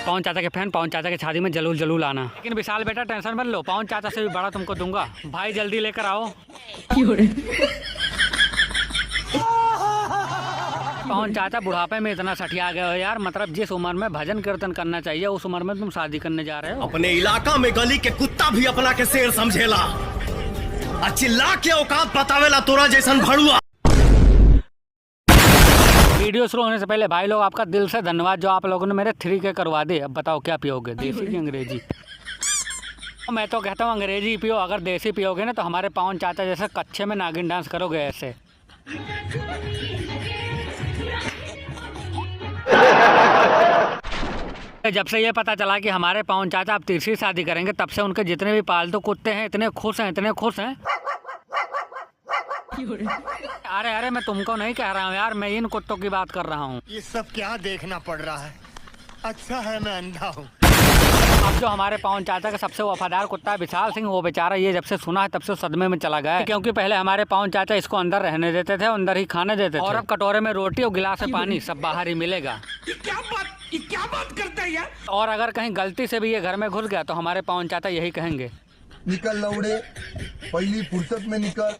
पवन चाचा के फैन पवन चाचा की शादी में जरूर जरूर आना। लेकिन विशाल बेटा टेंशन मत लो, पवन चाचा से भी बड़ा तुमको दूंगा। भाई जल्दी लेकर आओ। पवन चाचा बुढ़ापे में इतना सठिया गए हो यार, मतलब जिस उम्र में भजन कीर्तन करना चाहिए उस उम्र में तुम शादी करने जा रहे हो। अपने इलाका में गली के कुत्ता भी अपना के शेर समझेला, चिल्ला के औकात बतावेला तोरा जैसन भड़ुआ। वीडियो शुरू होने से पहले भाई लोग आपका दिल से धन्यवाद जो आप लोगों ने मेरे 3K करवा दिए। अब बताओ क्या पियोगे, देसी की अंग्रेजी? मैं तो कहता हूँ अंग्रेजी पियो, अगर देसी पियोगे ना तो हमारे पवन चाचा जैसे कच्चे में नागिन डांस करोगे ऐसे। जब से ये पता चला कि हमारे पवन चाचा अब तीसरी शादी करेंगे तब से उनके जितने भी पालतू कुत्ते हैं इतने खुश हैं, इतने खुश हैं। अरे अरे मैं तुमको नहीं कह रहा हूँ यार, मैं इन कुत्तों की बात कर रहा हूँ। ये सब क्या देखना पड़ रहा है? अच्छा है मैं अंधा हूँ। अब जो हमारे पवन चाचा का सबसे वफादार कुत्ता है विशाल सिंह, वो बेचारा ये जब से सुना है तब से सदमे में चला गया है। क्योंकि पहले हमारे पवन चाचा इसको अंदर रहने देते थे, अंदर ही खाने देते थे, और अब कटोरे में रोटी और गिलास में पानी सब बाहर ही मिलेगा। ये क्या बात करता है यार? और अगर कहीं गलती से भी ये घर में घुस गया तो हमारे पवन चाचा यही कहेंगे, निकल लौड़े, पहली फुर्सत में निकल।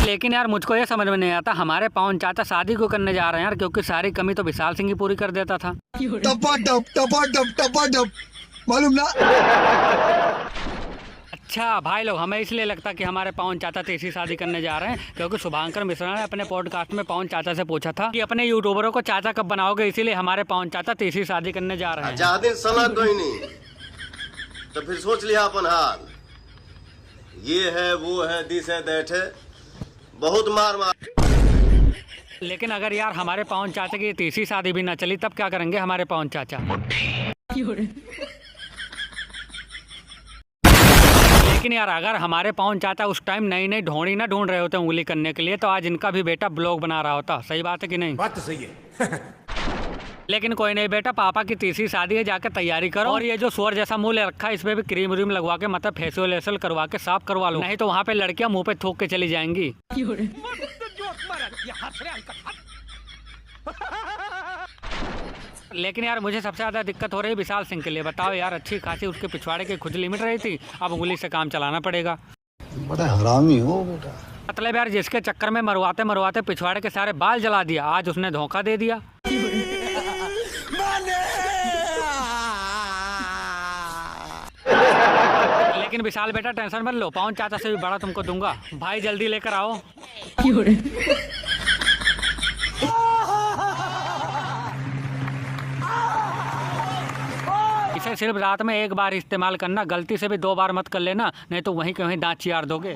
लेकिन यार मुझको ये समझ में नहीं आता हमारे पवन चाचा शादी क्यों करने जा रहे हैं यार, क्योंकि सारी कमी तो विशाल सिंह ही पूरी कर देता था। टपा मालूम ना। अच्छा भाई लोग, हमें इसलिए लगता कि हमारे पवन चाचा तीसरी शादी करने जा रहे हैं क्योंकि शुभांकर मिश्रा ने अपने पॉडकास्ट में पवन चाचा से पूछा था कि अपने यूट्यूबरों को चाचा कब बनाओगे, इसीलिए हमारे पवन चाचा तीसरी शादी करने जा रहे हैं। जहाँ दिन सलाह कोई नहीं तो फिर सोच लिया अपन हाल, ये है वो है दिस है दैट है, बहुत मार मार। लेकिन अगर यार हमारे पवन चाचा की तीसरी शादी भी ना चली तब क्या करेंगे हमारे पवन चाचा? लेकिन यार अगर हमारे पवन चाचा उस टाइम नई नई ढोंड़ी ना ढूंढ रहे होते उंगली करने के लिए तो आज इनका भी बेटा ब्लॉग बना रहा होता। सही बात है कि नहीं? बात तो सही है। लेकिन कोई नहीं बेटा, पापा की तीसरी शादी है, जाकर तैयारी करो। और ये जो सुअर जैसा मुंह ले रखा है इस पे भी क्रीम व्रीम लगवा के, मतलब फेशियल वेशियल करवा के साफ करवा लो, नहीं तो वहाँ पे लड़कियां मुंह पे थूक के चली जाएंगी। लेकिन यार मुझे सबसे ज्यादा दिक्कत हो रही है विशाल सिंह के लिए। बताओ यार, अच्छी खासी उसके पिछवाड़े की खुजली मिट रही थी, अब उंगली से काम चलाना पड़ेगा। बड़ा हरामी हो बेटा। मतलब यार जिसके चक्कर में मरवाते मरवाते पिछवाड़े के सारे बाल जला दिया, आज उसने धोखा दे दिया। लेकिन विशाल बेटा टेंशन मत लो, पवन चाचा से भी बड़ा तुमको दूंगा। भाई जल्दी लेकर आओ। इसे सिर्फ रात में एक बार इस्तेमाल करना, गलती से भी 2 बार मत कर लेना, नहीं तो वहीं कहीं दांत चियार दोगे।